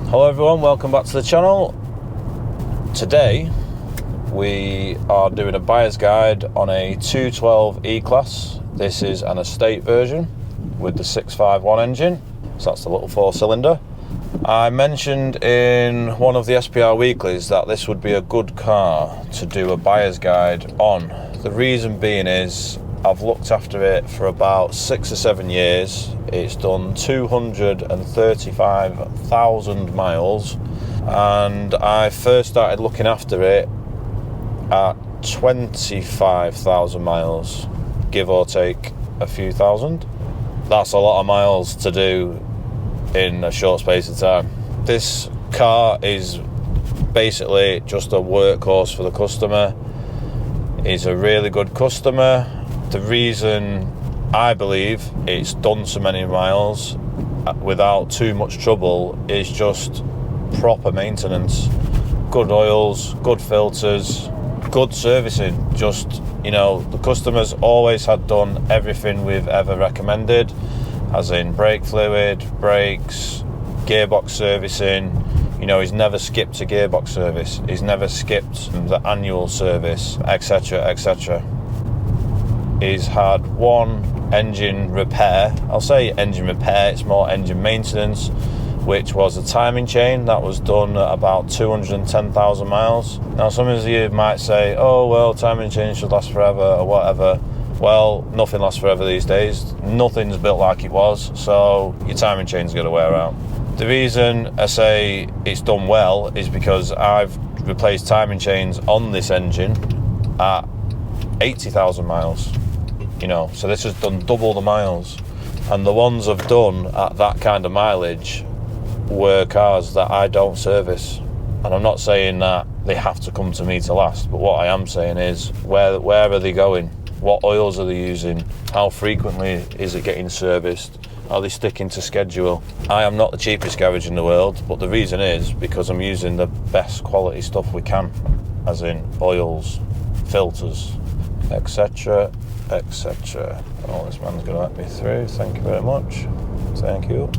Hello everyone, welcome back to the channel. Today we are doing a buyer's guide on a 212 E-Class. This is an estate version with the 651 engine, so that's the little 4-cylinder. I mentioned in one of the SPR weeklies that this would be a good car to do a buyer's guide on. The reason being is I've looked after it for about 6 or 7 years. It's done 235,000 miles, and I first started looking after it at 25,000 miles, give or take a few thousand. That's a lot of miles to do in a short space of time. This car is basically just a workhorse for the customer. He's a really good customer. The reason I believe it's done so many miles without too much trouble is just proper maintenance. Good oils, good filters, good servicing. Just, you know, the customer's always had done everything we've ever recommended, as in brake fluid, brakes, gearbox servicing. You know, he's never skipped a gearbox service, he's never skipped the annual service, etc, etc. He's had one engine repair. I'll say engine repair, it's more engine maintenance, which was a timing chain that was done at about 210,000 miles. Now some of you might say, oh well, timing chain should last forever or whatever. Well, nothing lasts forever these days. Nothing's built like it was, so your timing chain's going to wear out. The reason I say it's done well is because I've replaced timing chains on this engine at 80,000 miles. You know, so this has done double the miles, and the ones I've done at that kind of mileage were cars that I don't service. And I'm not saying that they have to come to me to last, but what I am saying is where are they going? What oils are they using? How frequently is it getting serviced? Are they sticking to schedule? I am not the cheapest garage in the world, but the reason is because I'm using the best quality stuff we can, as in oils, filters, etc, etc. Oh, this man's going to let me through. Thank you very much. Thank you.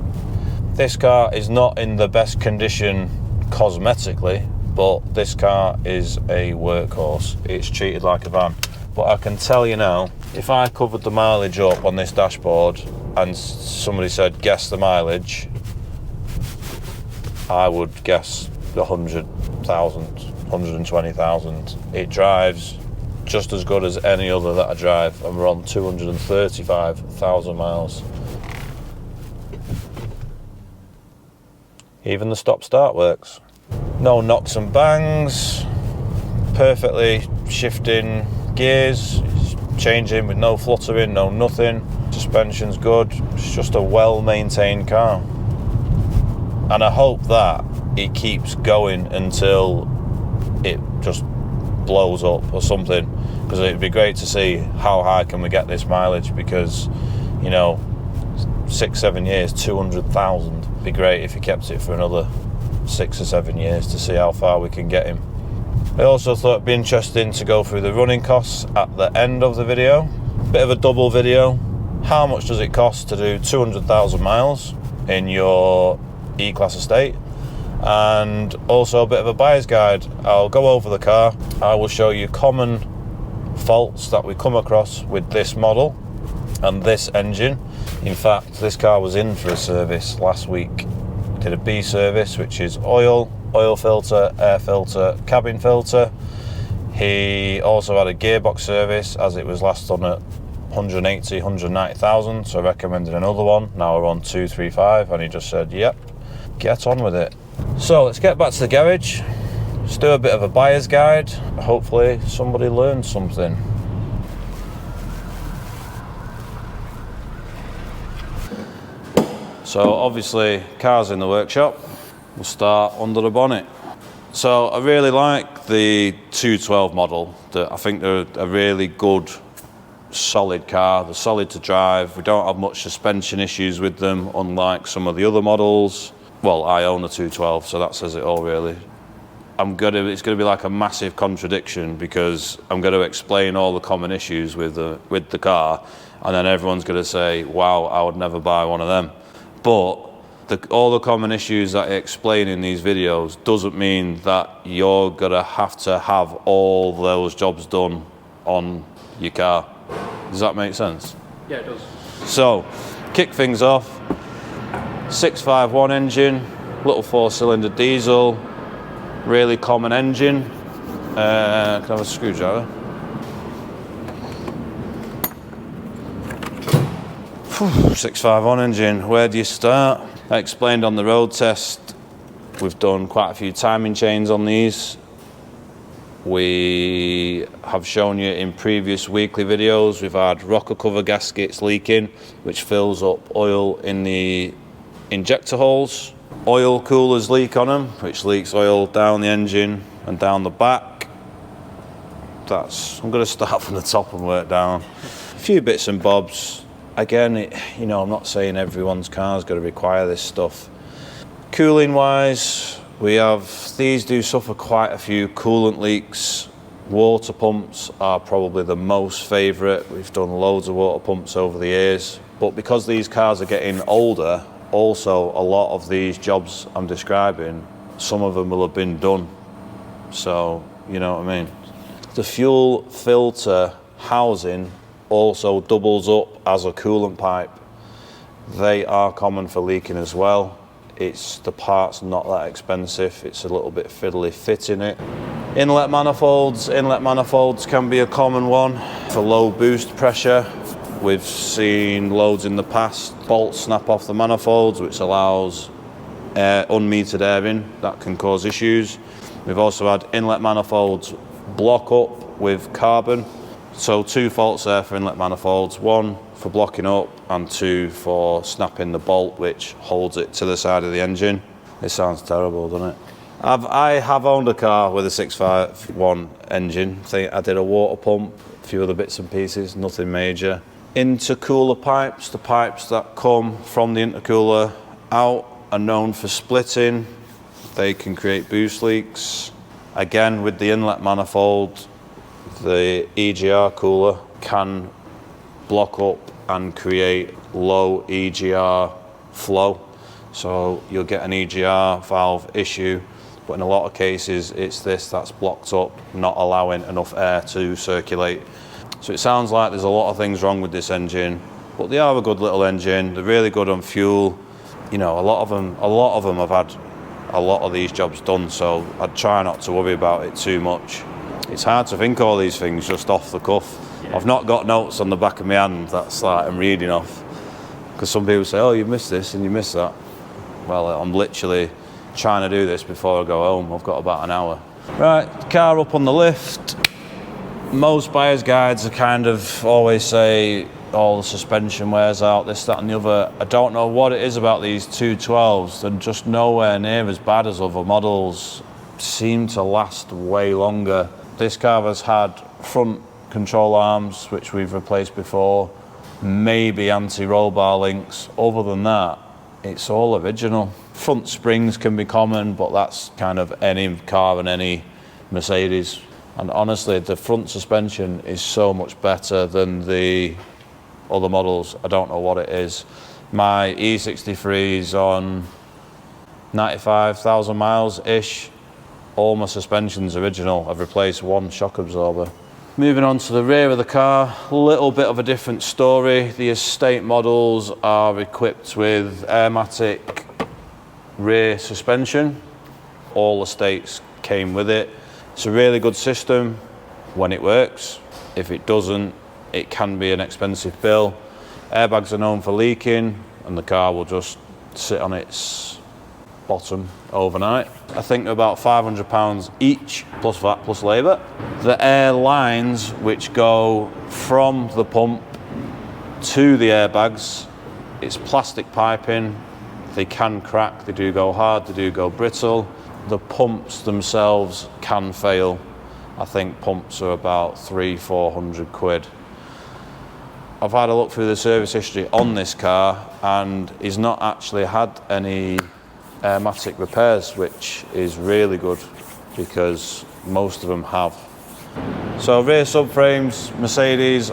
This car is not in the best condition cosmetically, but this car is a workhorse. It's treated like a van. But I can tell you now, if I covered the mileage up on this dashboard and somebody said guess the mileage, I would guess 100,000, 120,000. It drives just as good as any other that I drive, and we're on 235,000 miles. Even the stop-start works. No knocks and bangs, perfectly shifting gears, changing with no fluttering, no nothing. Suspension's good. It's just a well-maintained car. And I hope that it keeps going until it just blows up or something, because it'd be great to see how high can we get this mileage, because, you know, 6-7 years, 200,000. It'd be great if he kept it for another 6 or 7 years to see how far we can get him. I also thought it'd be interesting to go through the running costs at the end of the video. Bit of a double video. How much does it cost to do 200,000 miles in your E-Class estate? And also a bit of a buyer's guide. I'll go over the car. I will show you common faults that we come across with this model and this engine. In fact, this car was in for a service last week. Did a B service, which is oil filter, air filter, cabin filter. He also had a gearbox service, as it was last done at 180, 190,000, so I recommended another one. Now we're on 235, and he just said, yep, get on with it. So let's get back to the garage. Let's do a bit of a buyer's guide. Hopefully somebody learned something. So obviously car's in the workshop. We'll start under the bonnet. So I really like the 212 model. I think they're a really good, solid car. They're solid to drive. We don't have much suspension issues with them, unlike some of the other models. Well, I own a 212, so that says it all really. It's going to be like a massive contradiction, because I'm going to explain all the common issues with the car, and then everyone's going to say, wow, I would never buy one of them. But all the common issues that I explain in these videos doesn't mean that you're gonna have to have all those jobs done on your car. Does that make sense? Yeah, it does. So, kick things off, 651 engine, little 4-cylinder diesel, really common engine. Can I have a screwdriver? 651 engine, where do you start? I explained on the road test, we've done quite a few timing chains on these. We have shown you in previous weekly videos, we've had rocker cover gaskets leaking, which fills up oil in the injector holes. Oil coolers leak on them, which leaks oil down the engine and down the back. I'm going to start from the top and work down. A few bits and bobs. Again, you know, I'm not saying everyone's car is going to require this stuff. Cooling wise, these do suffer quite a few coolant leaks. Water pumps are probably the most favourite. We've done loads of water pumps over the years. But because these cars are getting older, also a lot of these jobs I'm describing, some of them will have been done. So, you know what I mean? The fuel filter housing also doubles up as a coolant pipe. They are common for leaking as well. The part's not that expensive. It's a little bit fiddly fitting it. Inlet manifolds can be a common one for low boost pressure. We've seen loads in the past. Bolts snap off the manifolds, which allows unmetered air in. That can cause issues. We've also had inlet manifolds block up with carbon. So 2 faults there for inlet manifolds, 1 for blocking up and 2 for snapping the bolt which holds it to the side of the engine. It sounds terrible, doesn't it? I have owned a car with a 651 engine. I did a water pump, a few other bits and pieces, nothing major. Intercooler pipes, the pipes that come from the intercooler out are known for splitting. They can create boost leaks. Again, with the inlet manifold, the EGR cooler can block up and create low EGR flow. So you'll get an EGR valve issue, but in a lot of cases it's this that's blocked up, not allowing enough air to circulate. So it sounds like there's a lot of things wrong with this engine, but they are a good little engine. They're really good on fuel. You know, a lot of them have had a lot of these jobs done, so I'd try not to worry about it too much. It's hard to think all these things just off the cuff. Yeah. I've not got notes on the back of my hand that's like I'm reading off, because some people say, oh, you missed this and you missed that. Well, I'm literally trying to do this before I go home. I've got about an hour. Right, car up on the lift. Most buyer's guides are kind of always say all the suspension wears out, this, that and the other. I don't know what it is about these 212s. They're just nowhere near as bad as other models. Seem to last way longer. This car has had front control arms, which we've replaced before, maybe anti-roll bar links. Other than that, it's all original. Front springs can be common, but that's kind of any car and any Mercedes. And honestly, the front suspension is so much better than the other models. I don't know what it is. My E63 is on 95,000 miles-ish. All my suspension's original. I've replaced 1 shock absorber. Moving on to the rear of the car, a little bit of a different story. The estate models are equipped with Airmatic rear suspension. All estates came with it. It's a really good system when it works. If it doesn't, it can be an expensive bill. Airbags are known for leaking, and the car will just sit on its bottom overnight. I think they're about £500 each, plus VAT, plus labour. The air lines which go from the pump to the airbags, it's plastic piping. They can crack, they do go hard, they do go brittle. The pumps themselves can fail. I think pumps are about £300–400 quid. I've had a look through the service history on this car, and he's not actually had any Airmatic repairs, which is really good because most of them have. So rear subframes, Mercedes,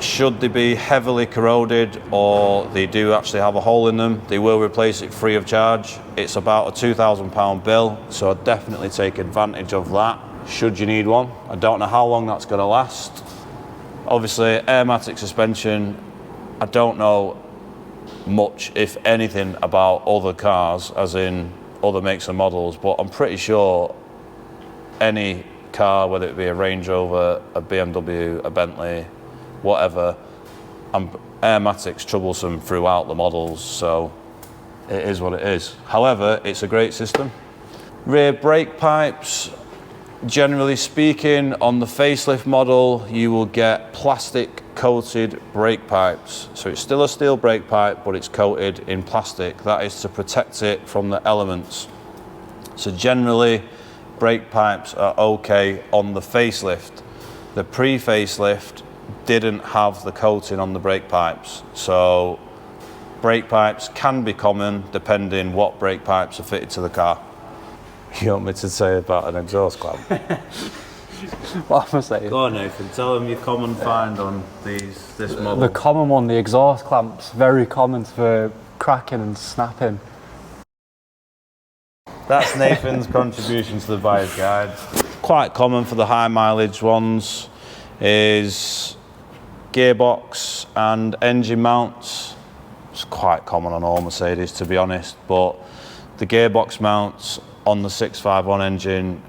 Should they be heavily corroded or they do actually have a hole in them, they will replace it free of charge. It's about a £2,000 bill, so I'd definitely take advantage of that should you need one. I don't know how long that's going to last. Obviously, Airmatic suspension, I don't know much, if anything, about other cars, as in other makes and models, but I'm pretty sure any car, whether it be a Range Rover, a BMW, a Bentley, whatever, Airmatic's troublesome throughout the models, so it is what it is. However, it's a great system. Rear brake pipes, generally speaking, on the facelift model, you will get plastic coated brake pipes. So it's still a steel brake pipe, but it's coated in plastic. That is to protect it from the elements. So generally, brake pipes are okay on the facelift. The pre-facelift didn't have the coating on the brake pipes. So brake pipes can be common depending what brake pipes are fitted to the car. You want me to say about an exhaust clamp? What am I saying? Go on, Nathan, tell them your common find on this model. The common one, the exhaust clamps, very common for cracking and snapping. That's Nathan's contribution to the buyer's guide. Quite common for the high mileage ones is gearbox and engine mounts. It's quite common on all Mercedes, to be honest, but the gearbox mounts on the 651 engine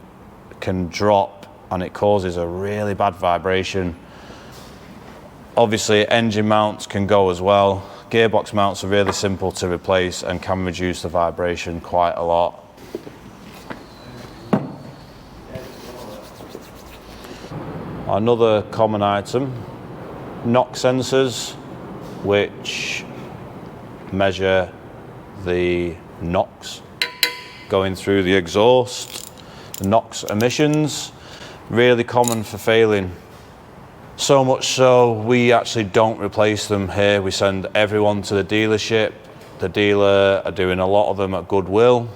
can drop and it causes a really bad vibration. Obviously, engine mounts can go as well. Gearbox mounts are really simple to replace and can reduce the vibration quite a lot. Another common item, NOx sensors, which measure the NOx going through the exhaust. The NOx emissions, really common for failing. So much so, we actually don't replace them here. We send everyone to the dealership. The dealer are doing a lot of them at goodwill,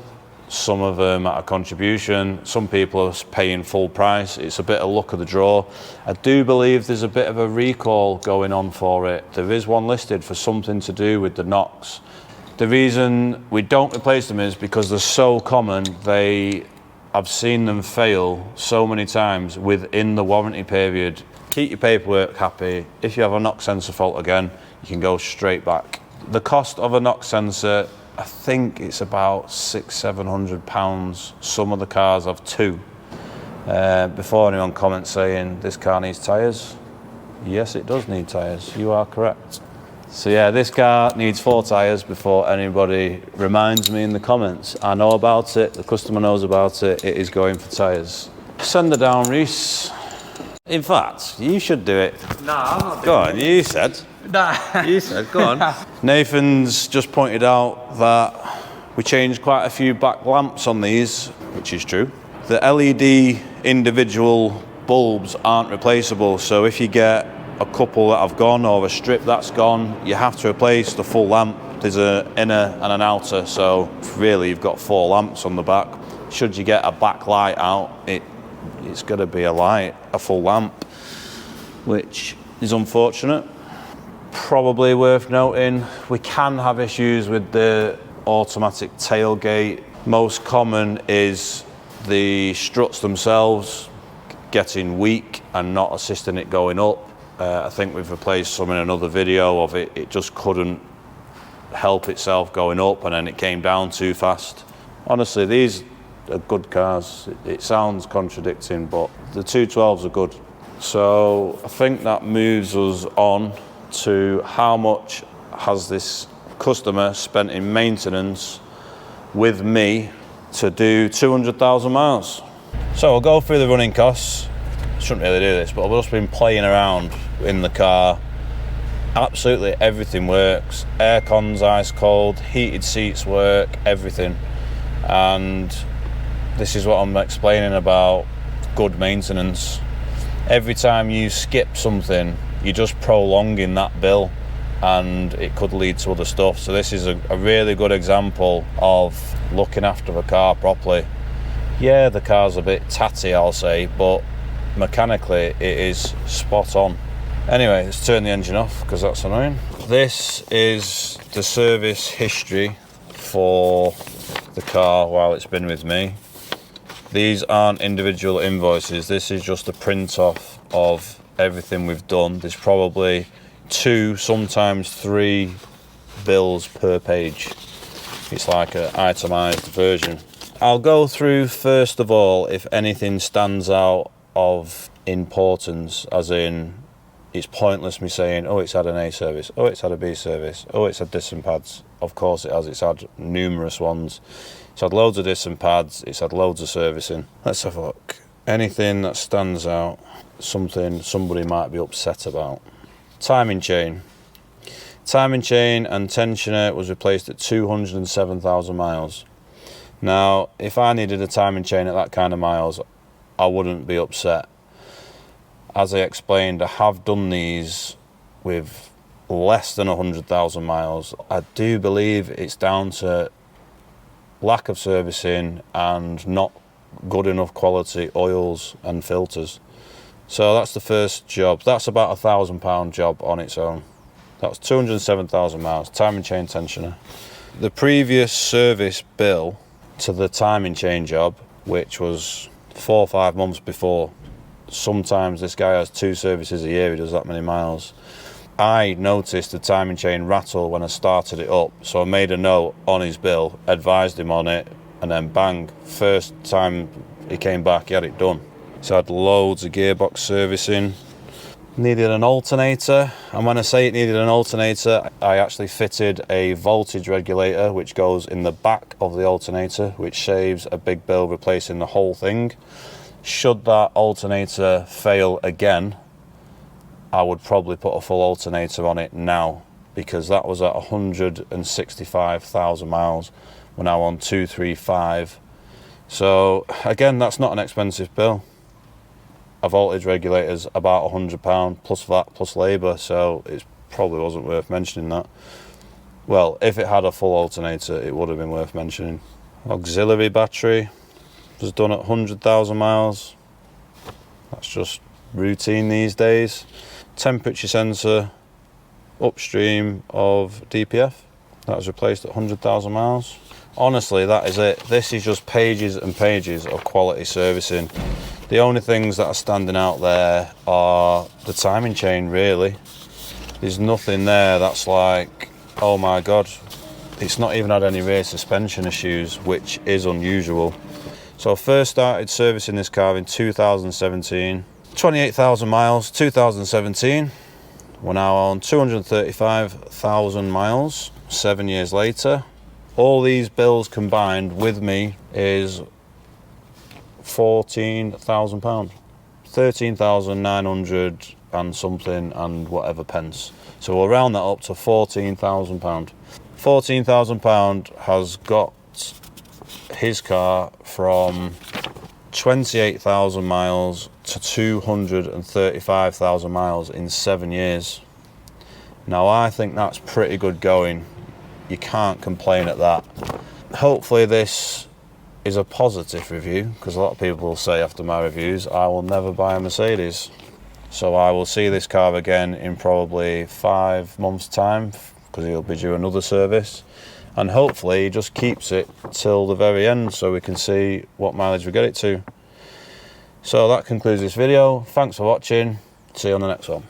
some of them at a contribution. Some people are paying full price. It's a bit of luck of the draw. I do believe there's a bit of a recall going on for it. There is one listed for something to do with the NOx. The reason we don't replace them is because they're so common. I've seen them fail so many times within the warranty period. Keep your paperwork happy. If you have a NOx sensor fault again, you can go straight back. The cost of a NOx sensor, I think it's about £600–700. Some of the cars have two. Before anyone comments saying this car needs tyres, yes, it does need tyres. You are correct. So yeah, this car needs 4 tyres before anybody reminds me in the comments. I know about it, the customer knows about it, it is going for tyres. Send her down, Reese. In fact, you should do it. Nah, I'm not doing it. Go on, you said. Nah. You said, go on. Nathan's just pointed out that we changed quite a few back lamps on these, which is true. The LED individual bulbs aren't replaceable, so if you get a couple that have gone or a strip that's gone, you have to replace the full lamp. There's an inner and an outer, so really you've got 4 lamps on the back. Should you get a back light out, it's got to be a full lamp, which is unfortunate. Probably worth noting, we can have issues with the automatic tailgate. Most common is the struts themselves getting weak and not assisting it going up. I think we've replaced some in another video of it. It just couldn't help itself going up and then it came down too fast. Honestly, these are good cars. It sounds contradicting, but the 212s are good. So I think that moves us on to how much has this customer spent in maintenance with me to do 200,000 miles. So we'll go through the running costs. Shouldn't really do this, but I've just been playing around in the car. Absolutely everything works. Aircon's ice cold, heated seats work, everything. And this is what I'm explaining about good maintenance. Every time you skip something, you're just prolonging that bill and it could lead to other stuff. So this is a really good example of looking after a car properly. Yeah, the car's a bit tatty, I'll say, but mechanically it is spot on. Anyway, let's turn the engine off because that's annoying. This is the service history for the car while it's been with me. These aren't individual invoices. This is just a print off of everything we've done. There's probably 2, sometimes 3 bills per page. It's like an itemized version. I'll go through first of all if anything stands out of importance, as in it's pointless me saying, oh, it's had an A service, oh, it's had a B service, oh, it's had disc and pads. Of course it has, it's had numerous ones. It's had loads of disc and pads, it's had loads of servicing. Let's have a look. Anything that stands out, something somebody might be upset about. Timing chain. Timing chain and tensioner was replaced at 207,000 miles. Now, if I needed a timing chain at that kind of miles, I wouldn't be upset. As I explained, I have done these with less than 100,000 miles. I do believe it's down to lack of servicing and not good enough quality oils and filters. So that's the first job. That's about £1,000 job on its own. That's 207,000 miles, timing chain tensioner. The previous service bill to the timing chain job, which was 4 or 5 months before, sometimes this guy has 2 services a year, he does that many miles. I noticed the timing chain rattle when I started it up, so I made a note on his bill, advised him on it, and then bang, first time he came back, he had it done. So I had loads of gearbox servicing. Needed an alternator, and when I say it needed an alternator, I actually fitted a voltage regulator which goes in the back of the alternator, which saves a big bill replacing the whole thing. Should that alternator fail again, I would probably put a full alternator on it now, because that was at 165,000 miles. We're now on 235. So again, that's not an expensive bill. A voltage regulator's about £100 plus VAT plus labour, so it probably wasn't worth mentioning that. Well, if it had a full alternator, it would have been worth mentioning. Auxiliary battery was done at 100,000 miles. That's just routine these days. Temperature sensor upstream of DPF, that was replaced at 100,000 miles. Honestly, that is it. This is just pages and pages of quality servicing. The only things that are standing out there are the timing chain, really. There's nothing there that's like, oh my God. It's not even had any rear suspension issues, which is unusual. So I first started servicing this car in 2017. 28,000 miles, 2017. We're now on 235,000 miles, 7 years later. All these bills combined with me is £14,000. 13,900 and something and whatever pence. So we'll round that up to £14,000. £14,000 has got his car from 28,000 miles to 235,000 miles in 7 years. Now I think that's pretty good going. You can't complain at that. Hopefully this is a positive review, because a lot of people will say after my reviews, I will never buy a Mercedes. So I will see this car again in probably 5 months' time, because he'll be due another service. And hopefully he just keeps it till the very end so we can see what mileage we get it to. So that concludes this video. Thanks for watching. See you on the next one.